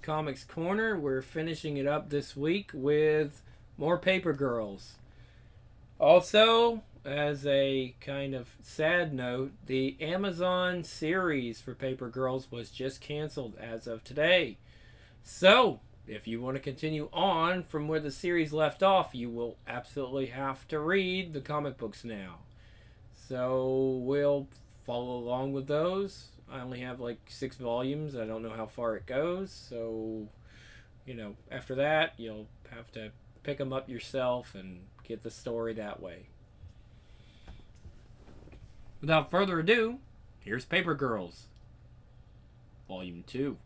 Comics Corner. We're finishing it up this week with more Paper Girls. Also, as a kind of sad note, the Amazon series for Paper Girls was just canceled as of today. So, if you want to continue on from where the series left off, you will absolutely have to read the comic books now. So, we'll follow along with those. I only have like 6 volumes. I don't know how far it goes. So, after that, you'll have to pick them up yourself and get the story that way. Without further ado, here's Paper Girls, Volume 2.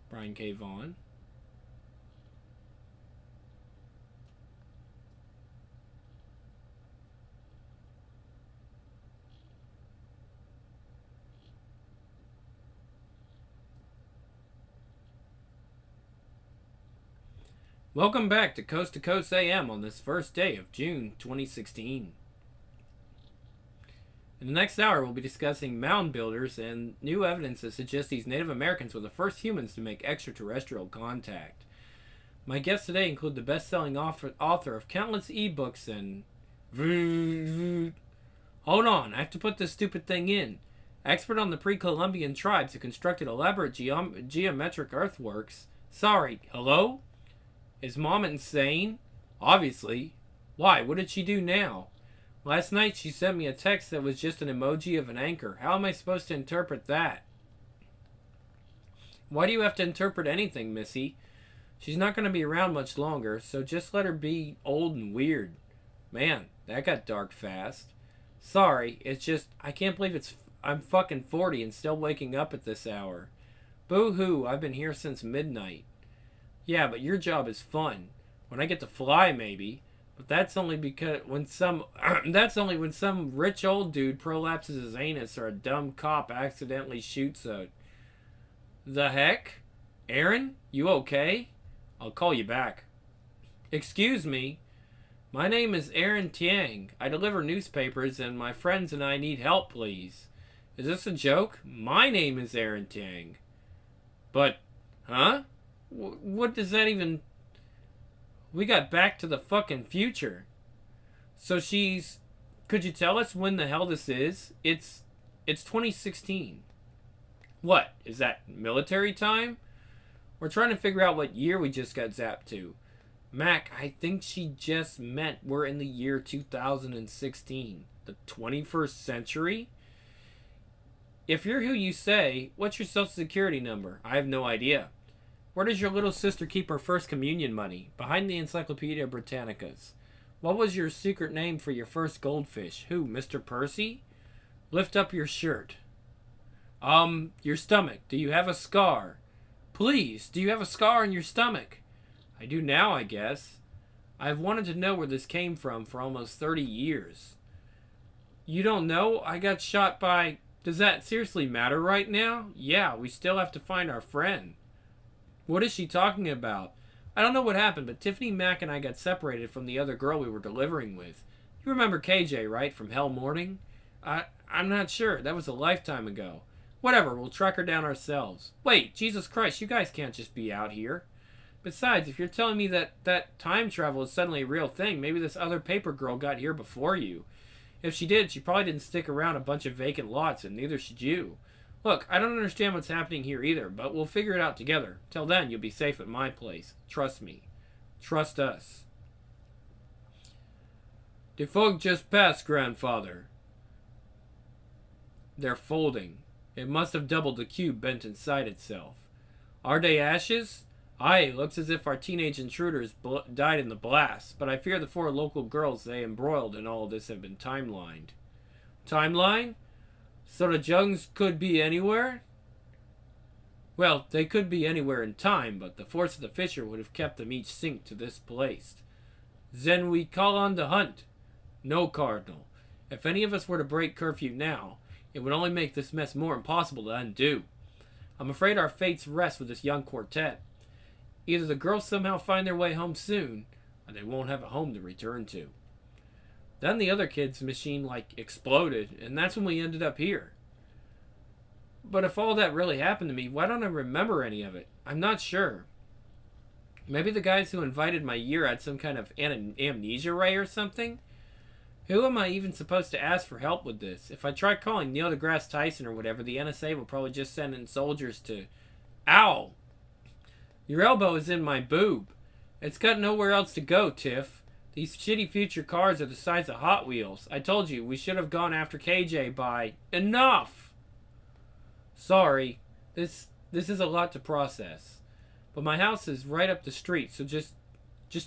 Brian K. Vaughan. Welcome back to Coast AM on this first day of June 2016. In the next hour, we'll be discussing mound builders and new evidence that suggests these Native Americans were the first humans to make extraterrestrial contact. My guests today include the best-selling author of countless ebooks and... Hold on, I have to put this stupid thing in. Expert on the pre-Columbian tribes who constructed elaborate geometric earthworks. Sorry, hello? Is Mom insane? Obviously. Why? What did she do now? Last night she sent me a text that was just an emoji of an anchor. How am I supposed to interpret that? Why do you have to interpret anything, Missy? She's not going to be around much longer, so just let her be old and weird. Man, that got dark fast. Sorry, it's just, I can't believe I'm fucking 40 and still waking up at this hour. Boo-hoo, I've been here since midnight. Yeah, but your job is fun. When I get to fly, maybe. But that's only because when some rich old dude prolapses his anus or a dumb cop accidentally shoots a... The heck? Aaron? You okay? I'll call you back. Excuse me. My name is Aaron Tiang. I deliver newspapers and my friends and I need help, please. Is this a joke? My name is Aaron Tiang. But, huh? What does that even... We got Back to the fucking future. So she's... Could you tell us when the hell this is? It's 2016. What? Is that military time? We're trying to figure out what year we just got zapped to. Mac, I think she just meant we're in the year 2016. The 21st century? If you're who you say, what's your social security number? I have no idea. Where does your little sister keep her first communion money? Behind the Encyclopedia Britannicas. What was your secret name for your first goldfish? Who, Mr. Percy? Lift up your shirt. Your stomach. Do you have a scar? Please, do you have a scar on your stomach? I do now, I guess. I've wanted to know where this came from for almost 30 years. You don't know? I got shot by... Does that seriously matter right now? Yeah, we still have to find our friend. What is she talking about? I don't know what happened, but Tiffany Mack and I got separated from the other girl we were delivering with. You remember KJ, right? From Hell Morning? I'm not sure. That was a lifetime ago. Whatever, we'll track her down ourselves. Wait, Jesus Christ, you guys can't just be out here. Besides, if you're telling me that time travel is suddenly a real thing, maybe this other paper girl got here before you. If she did, she probably didn't stick around a bunch of vacant lots, and neither should you. Look, I don't understand what's happening here either, but we'll figure it out together. Till then, you'll be safe at my place. Trust me. Trust us. The fog just passed, grandfather. They're folding. It must have doubled the cube bent inside itself. Are they ashes? Aye, looks as if our teenage intruders died in the blast, but I fear the 4 local girls they embroiled in all this have been timelined. Timeline? So the Jungs could be anywhere? Well, they could be anywhere in time, but the force of the Fisher would have kept them each synced to this place. Then we call on the hunt. No, Cardinal. If any of us were to break curfew now, it would only make this mess more impossible to undo. I'm afraid our fates rest with this young quartet. Either the girls somehow find their way home soon, or they won't have a home to return to. Then the other kid's machine, exploded, and that's when we ended up here. But if all that really happened to me, why don't I remember any of it? I'm not sure. Maybe the guys who invited my year had some kind of amnesia ray or something? Who am I even supposed to ask for help with this? If I try calling Neil deGrasse Tyson or whatever, the NSA will probably just send in soldiers to... Ow! Your elbow is in my boob. It's got nowhere else to go, Tiff. These shitty future cars are the size of Hot Wheels. I told you, we should have gone after KJ by... Enough! Sorry. This is a lot to process. But my house is right up the street, so just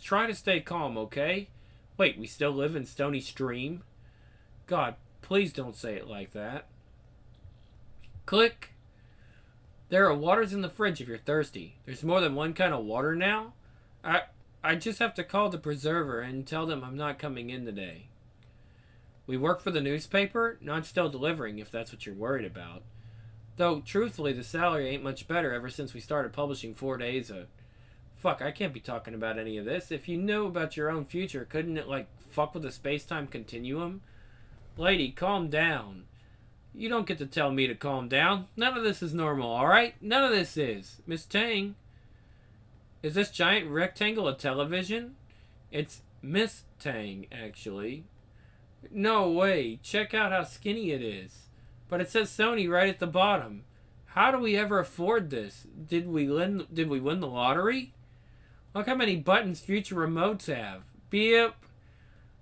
try to stay calm, okay? Wait, we still live in Stony Stream? God, please don't say it like that. Click. There are waters in the fridge if you're thirsty. There's more than one kind of water now? I just have to call the preserver and tell them I'm not coming in today. We work for the newspaper? Not still delivering, if that's what you're worried about. Though, truthfully, the salary ain't much better ever since we started publishing 4 days a... Fuck, I can't be talking about any of this. If you knew about your own future, couldn't it, like, fuck with the space-time continuum? Lady, calm down. You don't get to tell me to calm down. None of this is normal, alright? None of this is. Miss Tang. Is this giant rectangle a television? It's Miss Tang, actually. No way. Check out how skinny it is. But it says Sony right at the bottom. How do we ever afford this? Did we win the lottery? Look how many buttons future remotes have. Beep.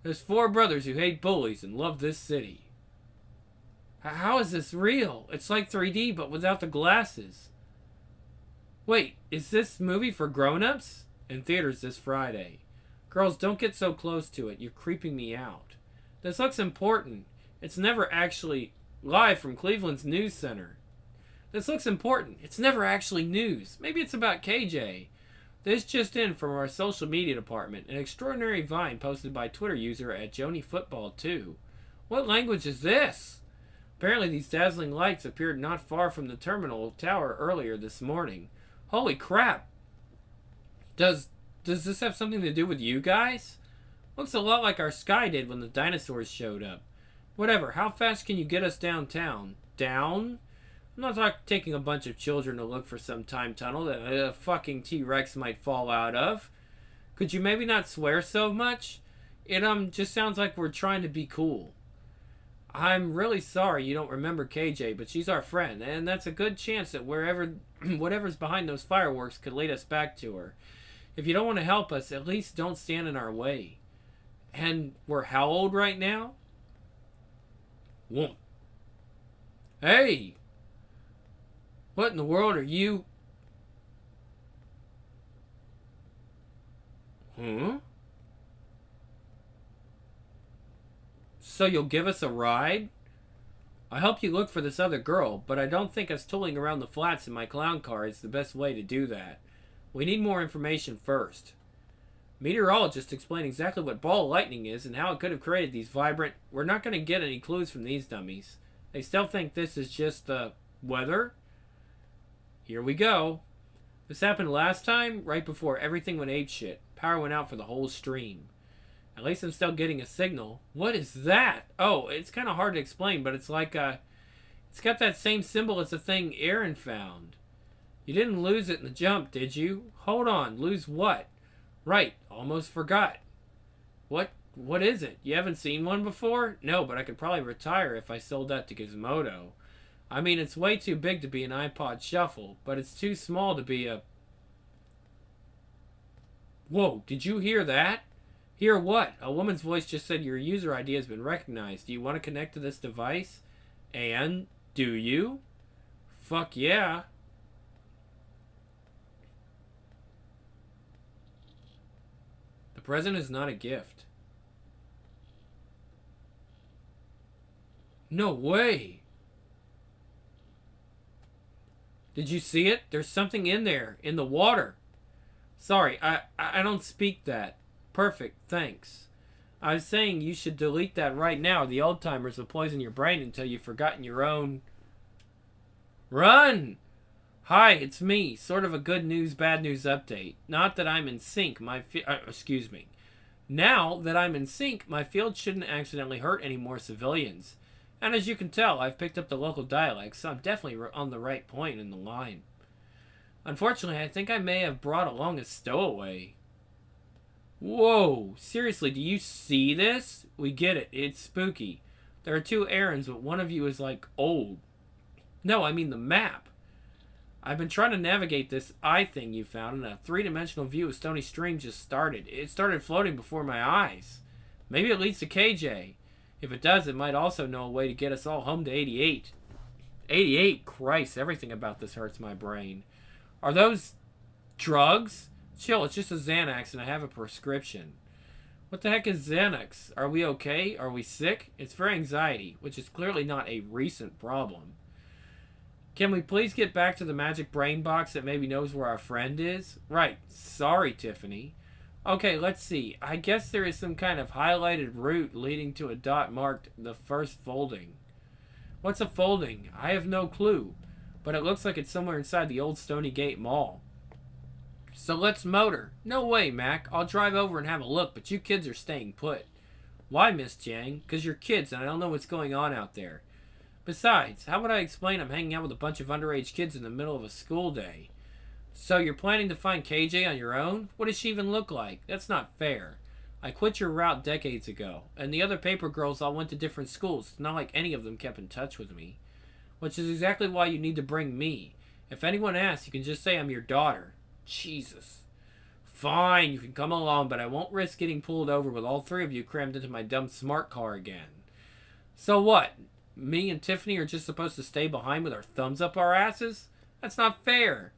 There's 4 brothers who hate bullies and love this city. How is this real? It's like 3D but without the glasses. Wait, is this movie for grown-ups? In theaters this Friday. Girls, don't get so close to it. You're creeping me out. This looks important. It's never actually... Live from Cleveland's News Center. This looks important. It's never actually news. Maybe it's about KJ. This just in from our social media department. An extraordinary vine posted by Twitter user at JoniFootball2. What language is this? Apparently these dazzling lights appeared not far from the terminal tower earlier this morning. Holy crap. Does this have something to do with you guys? Looks a lot like our sky did when the dinosaurs showed up. Whatever, how fast can you get us downtown? Down? I'm not taking a bunch of children to look for some time tunnel that a fucking T-Rex might fall out of. Could you maybe not swear so much? It just sounds like we're trying to be cool. I'm really sorry you don't remember KJ, but she's our friend, and that's a good chance that whatever's behind those fireworks could lead us back to her. If you don't want to help us, at least don't stand in our way. And we're how old right now? 1. Hey! What in the world are you... Huh? So you'll give us a ride? I help you look for this other girl, but I don't think us tooling around the flats in my clown car is the best way to do that. We need more information first. Meteorologists explain exactly what ball of lightning is and how it could have created these vibrant... We're not going to get any clues from these dummies. They still think this is just the weather. Here we go. This happened last time, right before everything went apeshit. Power went out for the whole stream. At least I'm still getting a signal. What is that? Oh, it's kind of hard to explain, but it's like it's got that same symbol as the thing Aaron found. You didn't lose it in the jump, did you? Hold on, lose what? Right, almost forgot. What is it? You haven't seen one before? No, but I could probably retire if I sold that to Gizmodo. I mean, it's way too big to be an iPod Shuffle, but it's too small to be a... Whoa, did you hear that? Hear what? A woman's voice just said your user ID has been recognized. Do you want to connect to this device? And, do you? Fuck yeah. The present is not a gift. No way. Did you see it? There's something in there, in the water. Sorry, I don't speak that. Perfect, thanks. I was saying you should delete that right now. The old timers will poison your brain until you've forgotten your own. Run! Hi, it's me. Sort of a good news, bad news update. Not that I'm in sync. Excuse me. Now that I'm in sync, my field shouldn't accidentally hurt any more civilians. And as you can tell, I've picked up the local dialect, so I'm definitely on the right point in the line. Unfortunately, I think I may have brought along a stowaway. Whoa, seriously, do you see this? We get it, it's spooky. There are two errands, but one of you is like old. No, I mean the map. I've been trying to navigate this eye thing you found, and a three-dimensional view of Stony Stream just started. It started floating before my eyes. Maybe it leads to KJ. If it does, it might also know a way to get us all home to 88. 88? Christ, everything about this hurts my brain. Are those drugs? Chill, it's just a Xanax and I have a prescription. What the heck is Xanax? Are we okay? Are we sick? It's for anxiety, which is clearly not a recent problem. Can we please get back to the magic brain box that maybe knows where our friend is? Right. Sorry, Tiffany. Okay, let's see. I guess there is some kind of highlighted route leading to a dot marked the first folding. What's a folding? I have no clue, but it looks like it's somewhere inside the old Stony Gate Mall. So let's motor. No way, Mac. I'll drive over and have a look, but you kids are staying put. Why, Miss Jang? 'Cause you're kids and I don't know what's going on out there. Besides, how would I explain I'm hanging out with a bunch of underage kids in the middle of a school day? So you're planning to find KJ on your own? What does she even look like? That's not fair. I quit your route decades ago, and the other paper girls all went to different schools. It's not like any of them kept in touch with me. Which is exactly why you need to bring me. If anyone asks, you can just say I'm your daughter. Jesus. Fine, you can come along, but I won't risk getting pulled over with all three of you crammed into my dumb smart car again. So what? Me and Tiffany are just supposed to stay behind with our thumbs up our asses? That's not fair.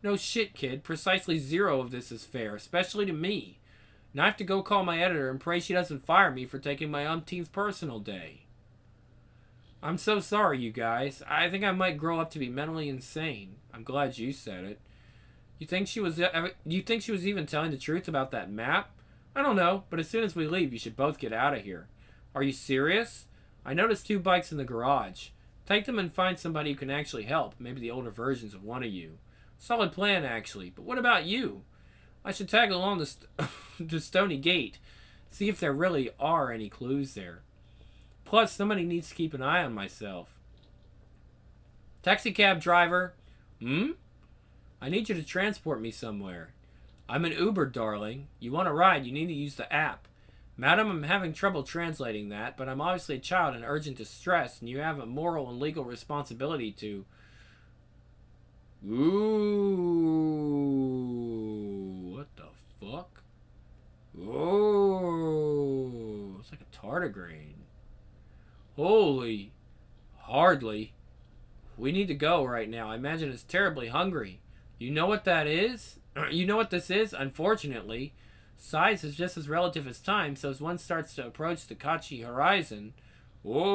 No shit, kid. Precisely zero of this is fair, especially to me. Now I have to go call my editor and pray she doesn't fire me for taking my umpteenth personal day. I'm so sorry, you guys. I think I might grow up to be mentally insane. I'm glad you said it. You think she was even telling the truth about that map? I don't know, but as soon as we leave, you should both get out of here. Are you serious? I noticed two bikes in the garage. Take them and find somebody who can actually help. Maybe the older versions of one of you. Solid plan, actually. But what about you? I should tag along to Stony Gate. See if there really are any clues there. Plus, somebody needs to keep an eye on myself. Taxi cab driver. I need you to transport me somewhere. I'm an Uber, darling. You want a ride, you need to use the app. Madam, I'm having trouble translating that, but I'm obviously a child in urgent distress, and you have a moral and legal responsibility to... Ooh, what the fuck? Oh, it's like a tardigrade. Holy, hardly. We need to go right now. I imagine it's terribly hungry. You know what that is? You know what this is? Unfortunately, size is just as relative as time, so as one starts to approach the Kachi horizon... Whoa!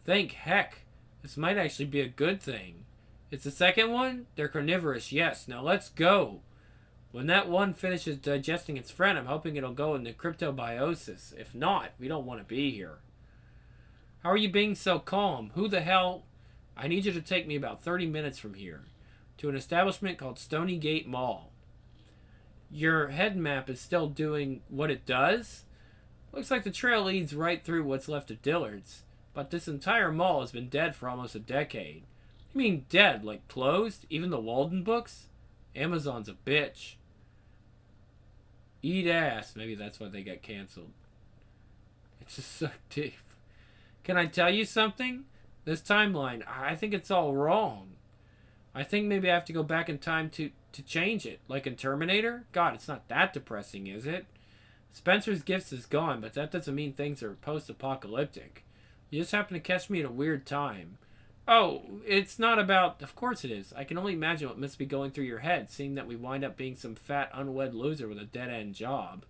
Thank heck. This might actually be a good thing. It's the second one? They're carnivorous, yes. Now let's go. When that one finishes digesting its friend, I'm hoping it'll go into cryptobiosis. If not, we don't want to be here. How are you being so calm? Who the hell... I need you to take me about 30 minutes from here to an establishment called Stony Gate Mall. Your head map is still doing what it does? Looks like the trail leads right through what's left of Dillard's, but this entire mall has been dead for almost a decade. You mean dead, like closed? Even the Walden books? Amazon's a bitch. Eat ass. Maybe that's why they got canceled. It's just so deep. Can I tell you something? This timeline, I think it's all wrong. I think maybe I have to go back in time to change it. Like in Terminator? God, it's not that depressing, is it? Spencer's Gifts is gone, but that doesn't mean things are post-apocalyptic. You just happen to catch me at a weird time. Oh, it's not about... Of course it is. I can only imagine what must be going through your head, seeing that we wind up being some fat, unwed loser with a dead-end job.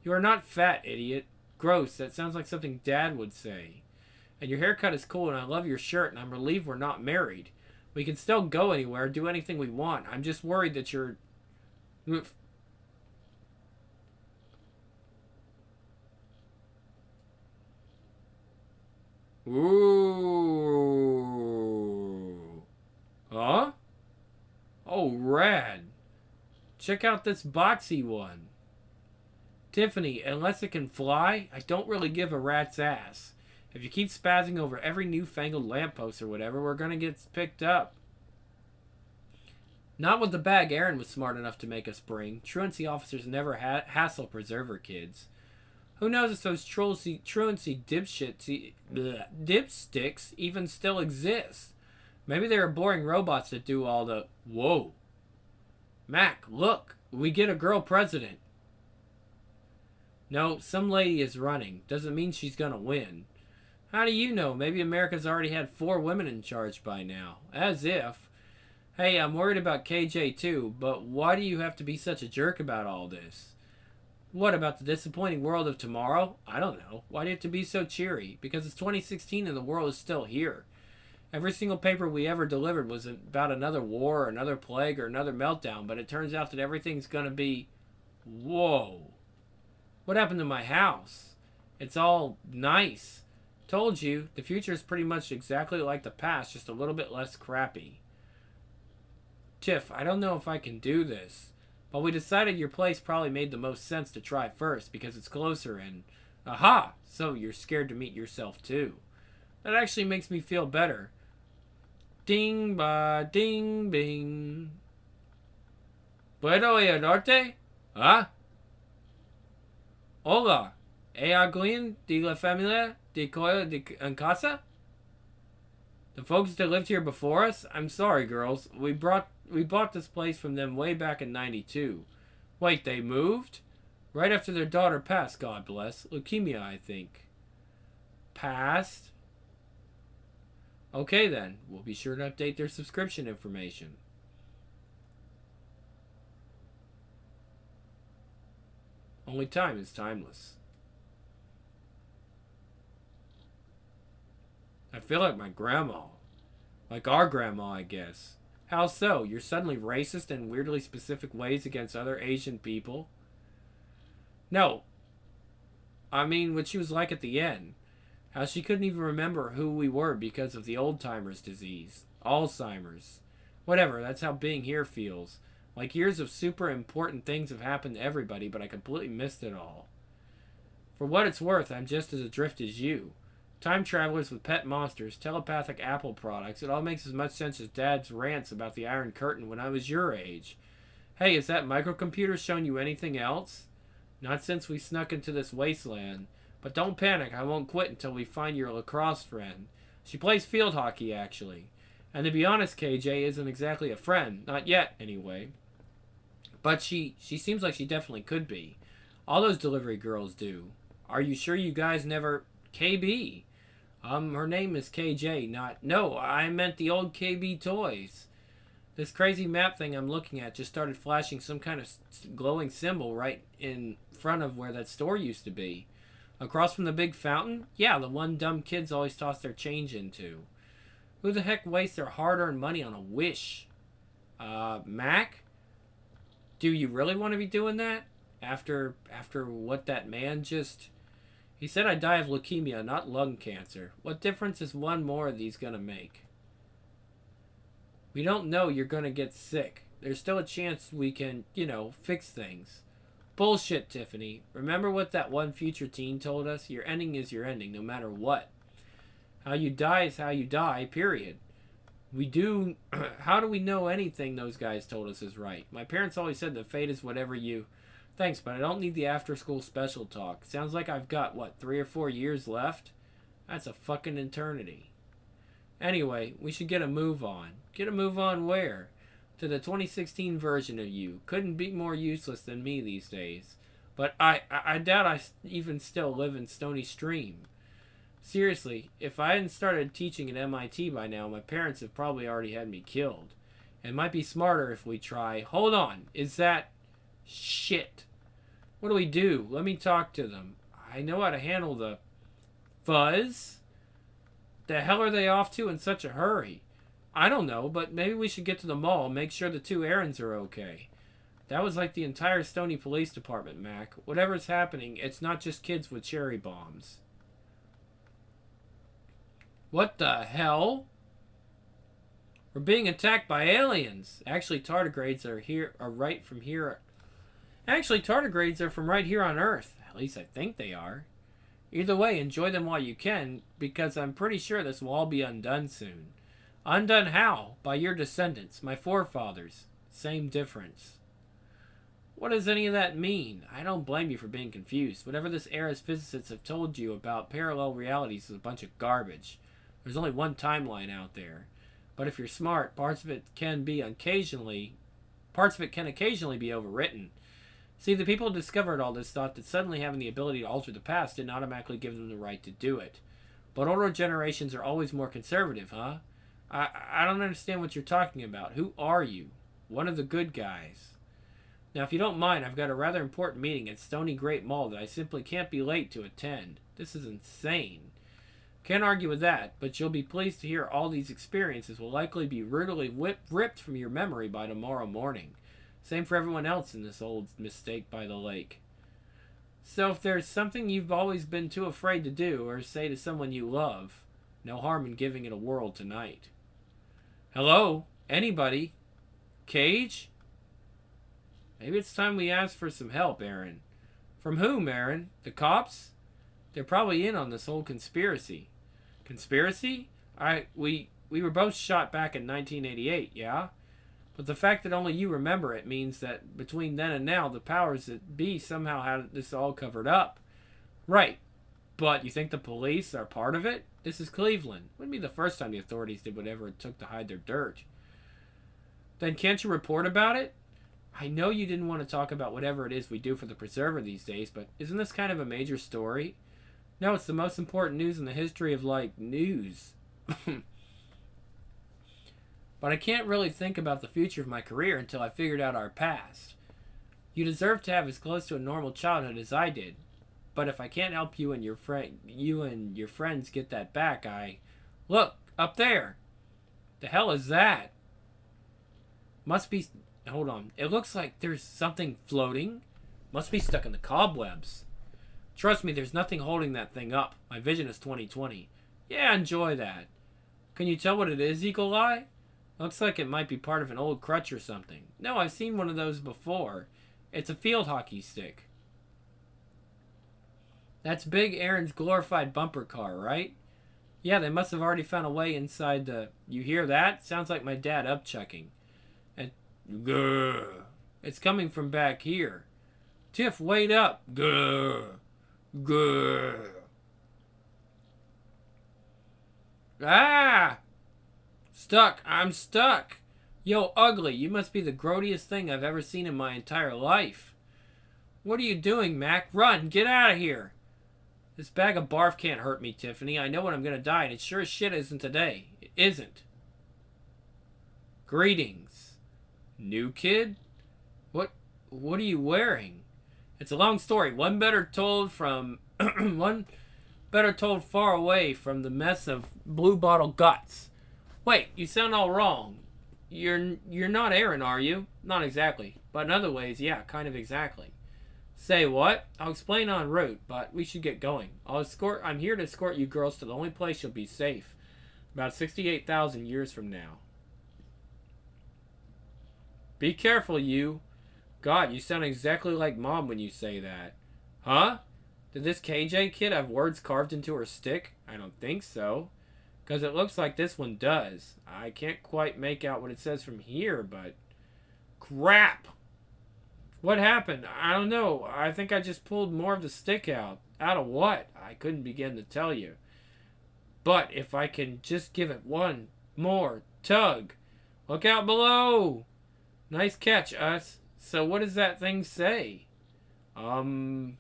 You are not fat, idiot. Gross, that sounds like something Dad would say. And your haircut is cool, and I love your shirt, and I'm relieved we're not married. We can still go anywhere, do anything we want. I'm just worried that you're... Ooh. Huh? Oh, rad. Check out this boxy one. Tiffany, unless it can fly, I don't really give a rat's ass. If you keep spazzing over every newfangled lamppost or whatever, we're gonna get picked up. Not with the bag Aaron was smart enough to make us bring. Truancy officers never hassle preserver kids. Who knows if those truancy dipsticks even still exist? Maybe they are boring robots that do all the... Whoa. Mac, look. We get a girl president. No, some lady is running. Doesn't mean she's gonna win. How do you know? Maybe America's already had 4 women in charge by now. As if. Hey, I'm worried about KJ too, but why do you have to be such a jerk about all this? What about the disappointing world of tomorrow? I don't know. Why do you have to be so cheery? Because it's 2016 and the world is still here. Every single paper we ever delivered was about another war, or another plague, or another meltdown, but it turns out that everything's gonna be... Whoa. What happened to my house? It's all nice. Told you, the future is pretty much exactly like the past, just a little bit less crappy. Tiff, I don't know if I can do this, but we decided your place probably made the most sense to try first because it's closer and... Aha! So you're scared to meet yourself too. That actually makes me feel better. Ding ba ding bing. ¿Puedo ayudarte? ¿Ah? Hola. ¿Hay alguien de la familia de Coyo en casa? The folks that lived here before us? I'm sorry, girls. We bought this place from them way back in '92. Wait, they moved? Right after their daughter passed, God bless. Leukemia, I think. Passed? Okay then, we'll be sure to update their subscription information. Only time is timeless. I feel like my grandma. Like our grandma, I guess. How so? You're suddenly racist in weirdly specific ways against other Asian people? No. I mean, what she was like at the end. How she couldn't even remember who we were because of the old-timers disease. Alzheimer's. Whatever, that's how being here feels. Like years of super important things have happened to everybody, but I completely missed it all. For what it's worth, I'm just as adrift as you. Time travelers with pet monsters, telepathic Apple products, it all makes as much sense as Dad's rants about the Iron Curtain when I was your age. Hey, has that microcomputer shown you anything else? Not since we snuck into this wasteland. But don't panic, I won't quit until we find your lacrosse friend. She plays field hockey, actually. And to be honest, KJ isn't exactly a friend. Not yet, anyway. But she seems like she definitely could be. All those delivery girls do. Are you sure you guys never... KB? Her name is KJ, not... No, I meant the old KB toys. This crazy map thing I'm looking at just started flashing some kind of glowing symbol right in front of where that store used to be. Across from the big fountain? Yeah, the one dumb kids always toss their change into. Who the heck wastes their hard-earned money on a wish? Mac? Do you really want to be doing that? After what that man just... He said I'd die of leukemia, not lung cancer. What difference is one more of these gonna make? We don't know you're gonna get sick. There's still a chance we can, fix things. Bullshit, Tiffany. Remember what that one future teen told us? Your ending is your ending, no matter what. How you die is how you die, period. How do we know anything those guys told us is right? My parents always said that fate is whatever you... Thanks, but I don't need the after-school special talk. Sounds like I've got, 3 or 4 years left? That's a fucking eternity. Anyway, we should get a move on. Get a move on where? To the 2016 version of you. Couldn't be more useless than me these days. But I doubt I even still live in Stony Stream. Seriously, if I hadn't started teaching at MIT by now, my parents have probably already had me killed. It might be smarter if we try... Hold on, is that... Shit. What do we do? Let me talk to them. I know how to handle the... Fuzz? The hell are they off to in such a hurry? I don't know, but maybe we should get to the mall and make sure the 2 errands are okay. That was like the entire Stony Police Department, Mac. Whatever's happening, it's not just kids with cherry bombs. What the hell? We're being attacked by aliens. Actually, tardigrades are right from here. Actually, tardigrades are from right here on Earth. At least I think they are. Either way, enjoy them while you can, because I'm pretty sure this will all be undone soon. Undone how? By your descendants, my forefathers. Same difference. What does any of that mean? I don't blame you for being confused. Whatever this era's physicists have told you about parallel realities is a bunch of garbage. There's only one timeline out there. But if you're smart, parts of it can occasionally be overwritten. See, the people who discovered all this thought that suddenly having the ability to alter the past didn't automatically give them the right to do it. But older generations are always more conservative, huh? I don't understand what you're talking about. Who are you? One of the good guys. Now, if you don't mind, I've got a rather important meeting at Stony Great Mall that I simply can't be late to attend. This is insane. Can't argue with that, but you'll be pleased to hear all these experiences will likely be brutally ripped from your memory by tomorrow morning. Same for everyone else in this old mistake by the lake. So if there's something you've always been too afraid to do or say to someone you love, no harm in giving it a whirl tonight. Hello? Anybody? Cage? Maybe it's time we ask for some help, Aaron. From whom, Aaron? The cops? They're probably in on this whole conspiracy. Conspiracy? We were both shot back in 1988, yeah? But the fact that only you remember it means that between then and now, the powers that be somehow had this all covered up. Right. But you think the police are part of it? This is Cleveland. Wouldn't be the first time the authorities did whatever it took to hide their dirt. Then can't you report about it? I know you didn't want to talk about whatever it is we do for the Preserver these days, but isn't this kind of a major story? No, it's the most important news in the history of, news. But I can't really think about the future of my career until I figured out our past. You deserve to have as close to a normal childhood as I did. But if I can't help you and your friends get that back, Look, up there! The hell is that? Must be... Hold on. It looks like there's something floating. Must be stuck in the cobwebs. Trust me, there's nothing holding that thing up. My vision is 20/20. Yeah, enjoy that. Can you tell what it is, Eagle Eye? Looks like it might be part of an old crutch or something. No, I've seen one of those before. It's a field hockey stick. That's Big Aaron's glorified bumper car, right? Yeah, they must have already found a way inside the... You hear that? Sounds like my dad upchucking. And... Grrr. It's coming from back here. Tiff, wait up. Grrr. Grrr. Ah! Stuck. I'm stuck. Yo, Ugly, you must be the grodiest thing I've ever seen in my entire life. What are you doing, Mac? Run! Get out of here! This bag of barf can't hurt me, Tiffany. I know when I'm gonna die, and it sure as shit isn't today. It isn't. Greetings. New kid? What are you wearing? It's a long story. One better told far away from the mess of blue bottle guts. Wait, you sound all wrong. You're not Aaron, are you? Not exactly. But in other ways, yeah, kind of exactly. Say what? I'll explain en route, but we should get going. I'm here to escort you girls to the only place you'll be safe. About 68,000 years from now. Be careful, you. God, you sound exactly like Mom when you say that. Huh? Did this KJ kid have words carved into her stick? I don't think so. Because it looks like this one does. I can't quite make out what it says from here, but... Crap! What happened? I don't know. I think I just pulled more of the stick out. Out of what? I couldn't begin to tell you. But if I can just give it one more tug. Look out below! Nice catch, us. So what does that thing say? Don't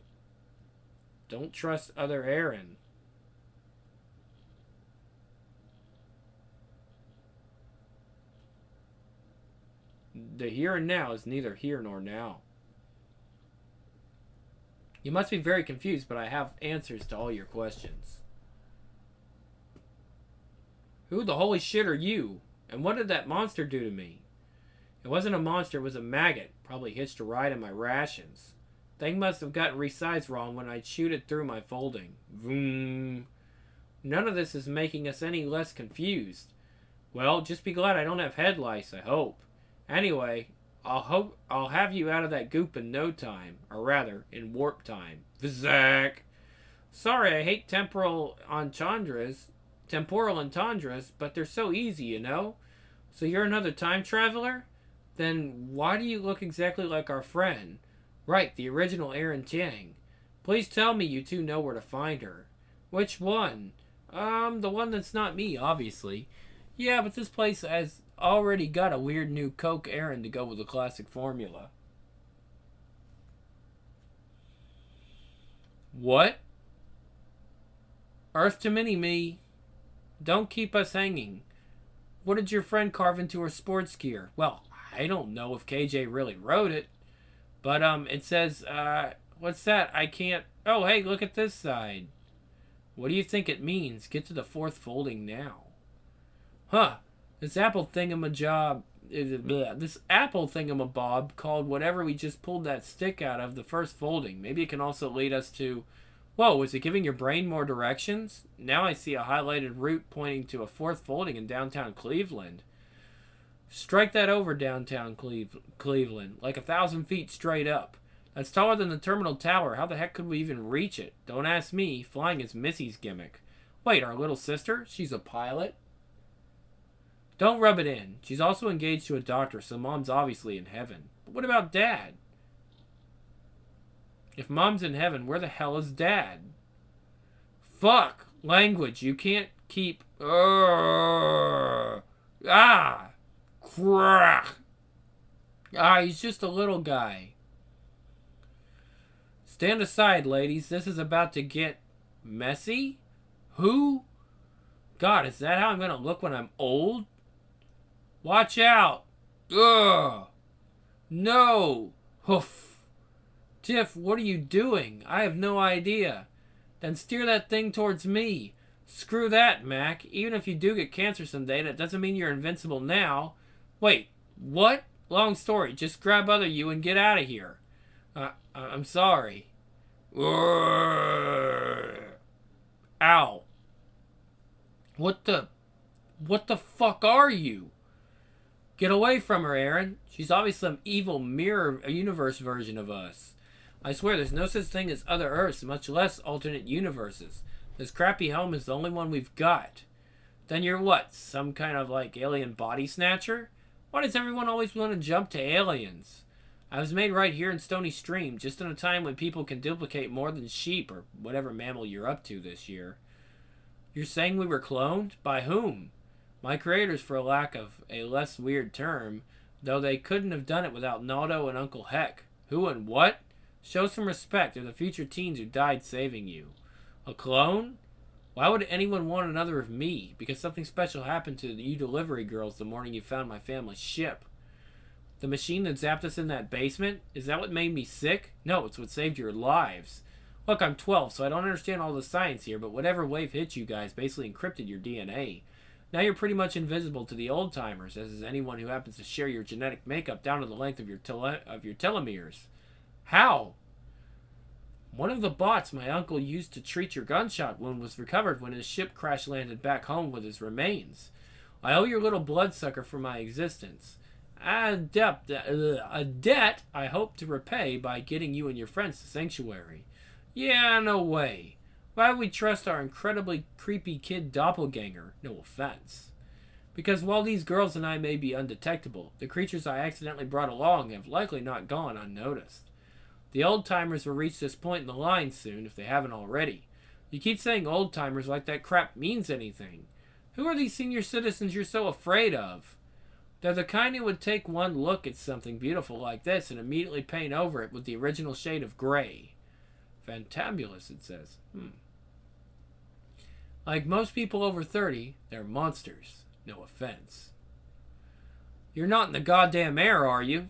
trust other Aaron. The here and now is neither here nor now. You must be very confused, but I have answers to all your questions. Who the holy shit are you? And what did that monster do to me? It wasn't a monster, it was a maggot. Probably hitched a ride in my rations. Thing must have gotten resized wrong when I chewed it through my folding. Vroom. None of this is making us any less confused. Well, just be glad I don't have head lice, I hope. Anyway, I'll have you out of that goop in no time, or rather, in warp time. Vizak. Sorry, I hate temporal entendres, but they're so easy, you know? So you're another time traveler? Then why do you look exactly like our friend? Right, the original Aaron Chang. Please tell me you two know where to find her. Which one? The one that's not me, obviously. Yeah, but this place has already got a weird new Coke Aaron to go with the classic formula. What? Earth to mini me. Don't keep us hanging. What did your friend carve into her sports gear? Well, I don't know if KJ really wrote it, but it says, what's that? I can't. Oh, hey, look at this side. What do you think it means? Get to the fourth folding now. Huh. This apple thingamajob. This apple thingamabob called whatever we just pulled that stick out of the first folding. Maybe it can also lead us to. Whoa, is it giving your brain more directions? Now I see a highlighted route pointing to a fourth folding in downtown Cleveland. Strike that over downtown Cleveland, like 1,000 feet straight up. That's taller than the terminal tower. How the heck could we even reach it? Don't ask me. Flying is Missy's gimmick. Wait, our little sister? She's a pilot? Don't rub it in. She's also engaged to a doctor, so Mom's obviously in heaven. But what about Dad? If Mom's in heaven, where the hell is Dad? Fuck! Language. You can't keep... Ah! Crap! Ah, he's just a little guy. Stand aside, ladies. This is about to get messy? Who? God, is that how I'm gonna look when I'm old? Watch out! Ugh! No! Hoof! Tiff, what are you doing? I have no idea. Then steer that thing towards me. Screw that, Mac. Even if you do get cancer someday, that doesn't mean you're invincible now. Wait, what? Long story. Just grab other you and get out of here. I'm sorry. Ow. What the fuck are you? Get away from her, Aaron. She's obviously some evil mirror universe version of us. I swear there's no such thing as other Earths, much less alternate universes. This crappy helm is the only one we've got. Then you're what? Some kind of like alien body snatcher? Why does everyone always want to jump to aliens? I was made right here in Stony Stream, just in a time when people can duplicate more than sheep or whatever mammal you're up to this year. You're saying we were cloned? By whom? My creators, for lack of a less weird term, though they couldn't have done it without Naldo and Uncle Heck. Who and what? Show some respect. They're the future teens who died saving you. A clone? Why would anyone want another of me? Because something special happened to you delivery girls the morning you found my family's ship. The machine that zapped us in that basement? Is that what made me sick? No, it's what saved your lives. Look, I'm 12, so I don't understand all the science here, but whatever wave hit you guys basically encrypted your DNA. Now you're pretty much invisible to the old-timers, as is anyone who happens to share your genetic makeup down to the length of your telomeres. How? One of the bots my uncle used to treat your gunshot wound was recovered when his ship crash landed back home with his remains. I owe your little bloodsucker for my existence. A debt I hope to repay by getting you and your friends to Sanctuary. Yeah, no way. Why would we trust our incredibly creepy kid doppelganger? No offense. Because while these girls and I may be undetectable, the creatures I accidentally brought along have likely not gone unnoticed. The old-timers will reach this point in the line soon, if they haven't already. You keep saying old-timers like that crap means anything. Who are these senior citizens you're so afraid of? They're the kind who would take one look at something beautiful like this and immediately paint over it with the original shade of gray. Fantabulous, it says. Like most people over 30, they're monsters. No offense. You're not in the goddamn air, are you?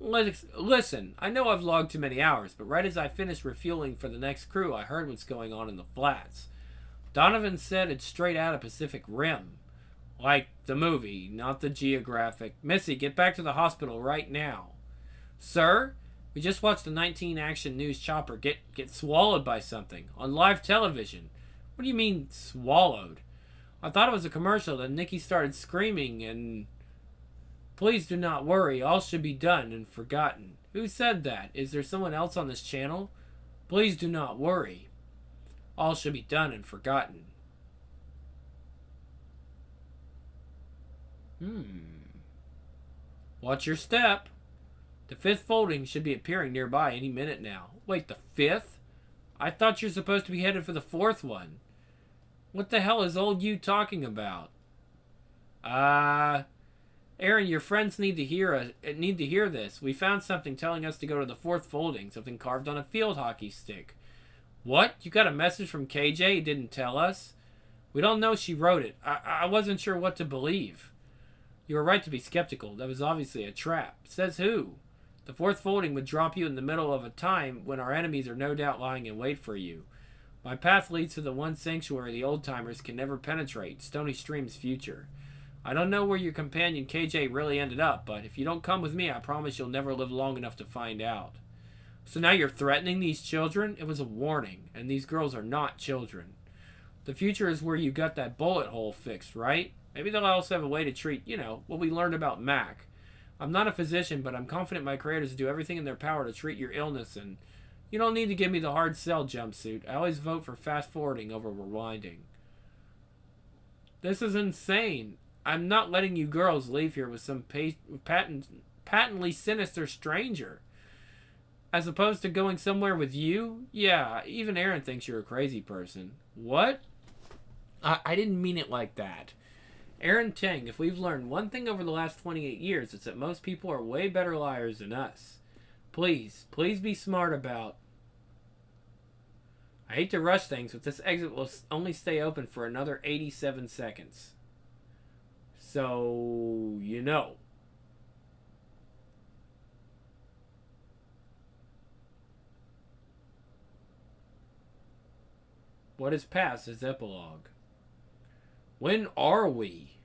Listen, I know I've logged too many hours, but right as I finished refueling for the next crew, I heard what's going on in the flats. Donovan said it's straight out of Pacific Rim. Like the movie, not the geographic. Missy, get back to the hospital right now. Sir? We just watched the 19 Action News chopper get swallowed by something on live television. What do you mean, swallowed? I thought it was a commercial, then Nikki started screaming and... Please do not worry. All should be done and forgotten. Who said that? Is there someone else on this channel? Please do not worry. All should be done and forgotten. Watch your step. The fifth folding should be appearing nearby any minute now. Wait, the fifth? I thought you're supposed to be headed for the fourth one. What the hell is old you talking about? Aaron, your friends need to hear this. We found something telling us to go to the fourth folding, something carved on a field hockey stick. What? You got a message from KJ? He didn't tell us? We don't know she wrote it. I wasn't sure what to believe. You were right to be skeptical. That was obviously a trap. Says who? The fourth folding would drop you in the middle of a time when our enemies are no doubt lying in wait for you. My path leads to the one sanctuary the old-timers can never penetrate, Stony Stream's future. I don't know where your companion KJ really ended up, but if you don't come with me, I promise you'll never live long enough to find out. So now you're threatening these children? It was a warning, and these girls are not children. The future is where you got that bullet hole fixed, right? Maybe they'll also have a way to treat, what we learned about Mac. I'm not a physician, but I'm confident my creators do everything in their power to treat your illness, and you don't need to give me the hard sell jumpsuit. I always vote for fast forwarding over rewinding. This is insane. I'm not letting you girls leave here with some patently sinister stranger. As opposed to going somewhere with you? Yeah, even Aaron thinks you're a crazy person. What? I didn't mean it like that. Aaron Tang, if we've learned one thing over the last 28 years, it's that most people are way better liars than us. Please be smart about... I hate to rush things, but this exit will only stay open for another 87 seconds. So, What is past is epilogue. When are we?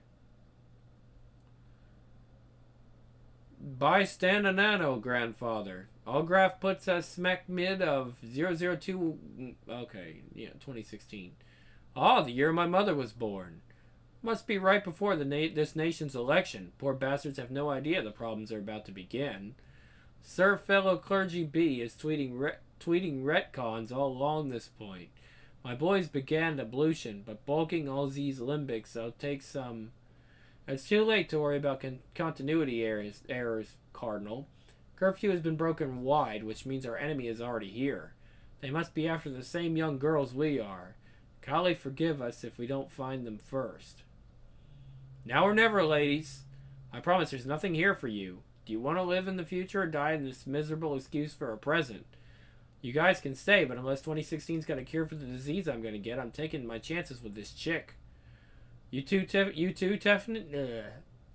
By Stananano, grandfather. Allgraph puts us smack mid of 002... Okay, 2016. The year my mother was born. Must be right before this nation's election. Poor bastards have no idea the problems are about to begin. Sir Fellow Clergy B is tweeting retcons all along this point. My boys began ablution, but bulking all these limbics, so take some... It's too late to worry about continuity errors, Cardinal. Curfew has been broken wide, which means our enemy is already here. They must be after the same young girls we are. Golly forgive us if we don't find them first. Now or never, ladies. I promise there's nothing here for you. Do you want to live in the future or die in this miserable excuse for a present? You guys can stay, but unless 2016's got a cure for the disease I'm going to get, I'm taking my chances with this chick. You too, Tiffany?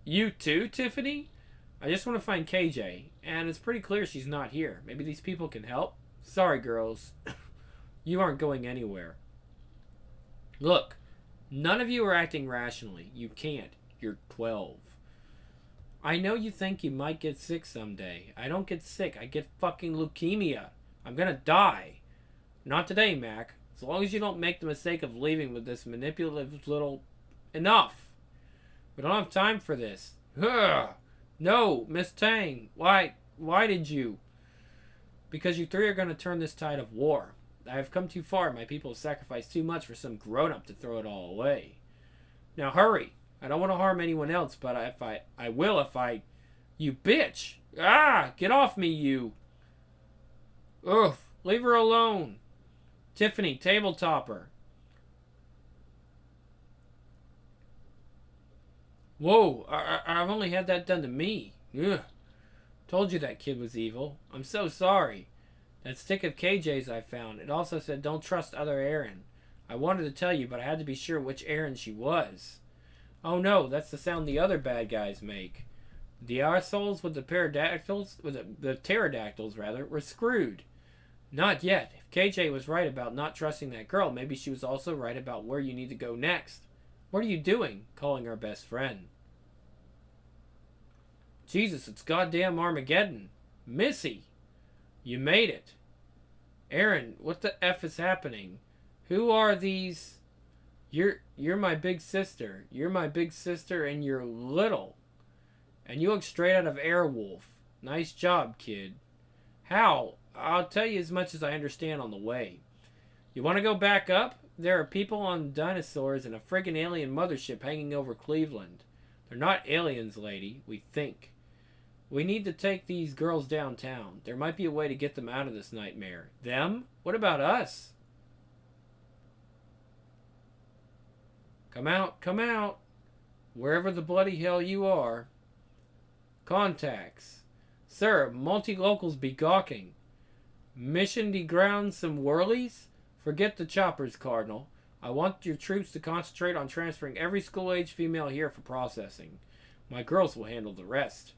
You too, Tiffany? I just want to find KJ, and it's pretty clear she's not here. Maybe these people can help? Sorry, girls. You aren't going anywhere. Look, none of you are acting rationally. You can't. You're 12. I know you think you might get sick someday. I don't get sick. I get fucking leukemia. I'm gonna die. Not today, Mac. As long as you don't make the mistake of leaving with this manipulative little... Enough! We don't have time for this. Ugh. No, Miss Tang. Why did you? Because you three are gonna turn this tide of war. I have come too far. My people have sacrificed too much for some grown-up to throw it all away. Now hurry. I don't want to harm anyone else, but I will if I... You bitch! Get off me, you! Oof, leave her alone. Tiffany, table topper. Whoa, I've only had that done to me. Ugh. Told you that kid was evil. I'm so sorry. That stick of KJ's I found, it also said don't trust other Aaron. I wanted to tell you, but I had to be sure which Aaron she was. Oh no, that's the sound the other bad guys make. The arseholes with the pterodactyls, were screwed. Not yet. If KJ was right about not trusting that girl, maybe she was also right about where you need to go next. What are you doing? Calling our best friend. Jesus, it's goddamn Armageddon. Missy! You made it. Aaron, what the F is happening? Who are these... You're my big sister. You're my big sister and you're little. And you look straight out of Airwolf. Nice job, kid. How? I'll tell you as much as I understand on the way. You want to go back up? There are people on dinosaurs and a friggin' alien mothership hanging over Cleveland. They're not aliens, lady. We think. We need to take these girls downtown. There might be a way to get them out of this nightmare. Them? What about us? Come out, come out. Wherever the bloody hell you are. Contacts. Sir, multi-locals be gawking. Mission de ground some whirlies? Forget the choppers, Cardinal. I want your troops to concentrate on transferring every school-age female here for processing. My girls will handle the rest.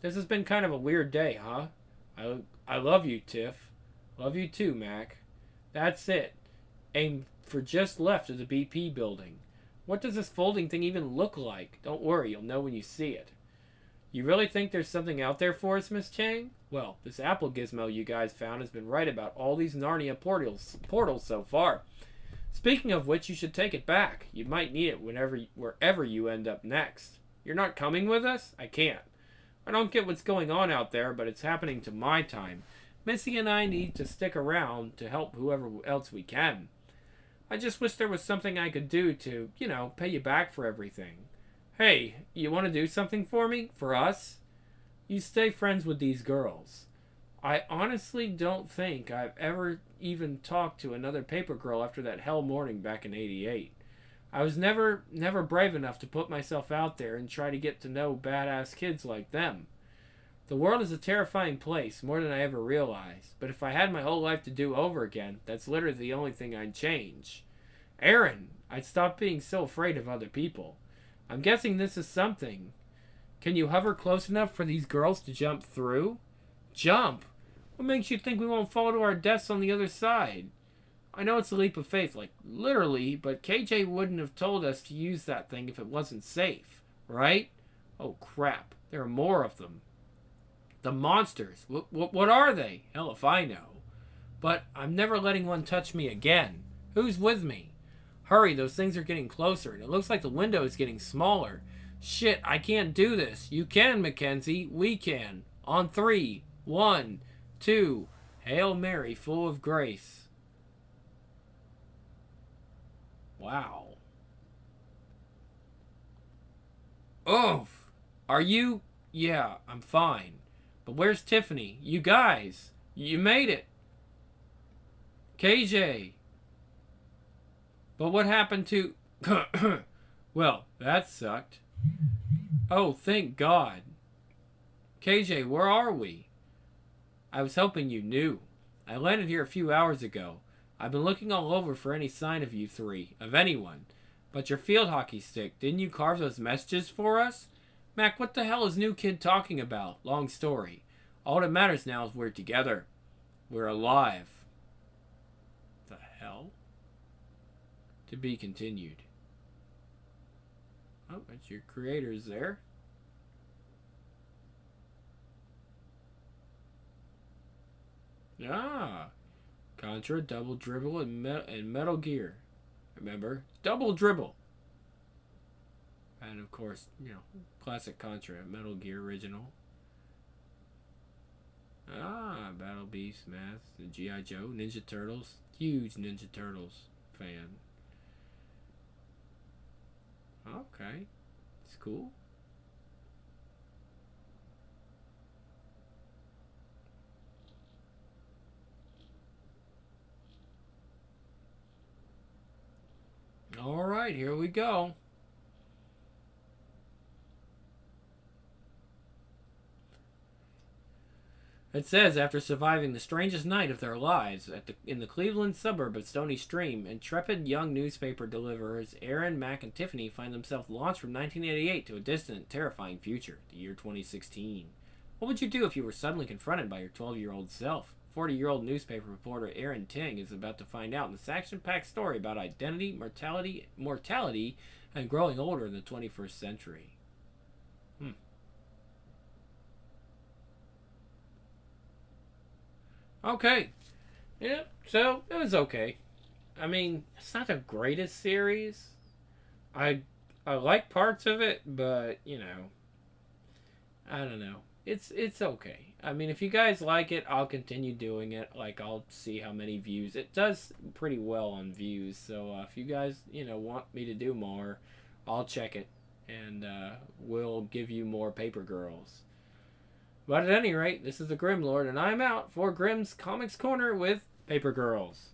This has been kind of a weird day, huh? I love you, Tiff. Love you too, Mac. That's it. Aim for just left of the BP building. What does this folding thing even look like? Don't worry, you'll know when you see it. You really think there's something out there for us, Miss Chang? Well, this Apple gizmo you guys found has been right about all these Narnia portals so far. Speaking of which, you should take it back. You might need it wherever you end up next. You're not coming with us? I can't. I don't get what's going on out there, but it's happening to my time. Missy and I need to stick around to help whoever else we can. I just wish there was something I could do to, pay you back for everything. Hey, you want to do something for me? For us? You stay friends with these girls. I honestly don't think I've ever even talked to another paper girl after that hell morning back in '88. I was never brave enough to put myself out there and try to get to know badass kids like them. The world is a terrifying place, more than I ever realized. But if I had my whole life to do over again, that's literally the only thing I'd change. Aaron, I'd stop being so afraid of other people. I'm guessing this is something. Can you hover close enough for these girls to jump through? Jump? What makes you think we won't fall to our deaths on the other side? I know it's a leap of faith, like literally, but KJ wouldn't have told us to use that thing if it wasn't safe, right? Oh crap, there are more of them. The monsters. What are they? Hell if I know. But I'm never letting one touch me again. Who's with me? Hurry, those things are getting closer, and it looks like the window is getting smaller. Shit, I can't do this. You can, Mackenzie. We can. On 3. 1, 2. Hail Mary, full of grace. Wow. Oof. Are you? Yeah, I'm fine. But where's Tiffany? You guys. You made it. KJ. But what happened to... Well, that sucked. Oh, thank God. KJ, where are we? I was hoping you knew. I landed here a few hours ago. I've been looking all over for any sign of you three, of anyone. But your field hockey stick, didn't you carve those messages for us? Mac, what the hell is new kid talking about? Long story. All that matters now is we're together. We're alive. The hell? To be continued. Oh, that's your creators there. Ah. Contra, Double Dribble, and Metal Gear. Remember? Double Dribble. And of course, classic Contra, Metal Gear original. Ah, Battle Beast, Math, and G.I. Joe, Ninja Turtles. Huge Ninja Turtles fan. Okay. It's cool. Alright, here we go. It says, after surviving the strangest night of their lives in the Cleveland suburb of Stony Stream, intrepid young newspaper deliverers Aaron, Mac, and Tiffany find themselves launched from 1988 to a distant, terrifying future, the year 2016. What would you do if you were suddenly confronted by your 12-year-old self? 40-year-old newspaper reporter Aaron Ting is about to find out in this action-packed story about identity, mortality, and growing older in the 21st century. Okay. Yeah, so it was okay. I mean, it's not the greatest series. I I like parts of it, but you know, I don't know. It's okay. I mean, if you guys like it, I'll continue doing it. Like I'll see how many views. It does pretty well on views. So if you guys want me to do more, I'll check it, and we'll give you more Paper Girls. But at any rate, this is the Grim Lord, and I'm out for Grimm's Comics Corner with Paper Girls.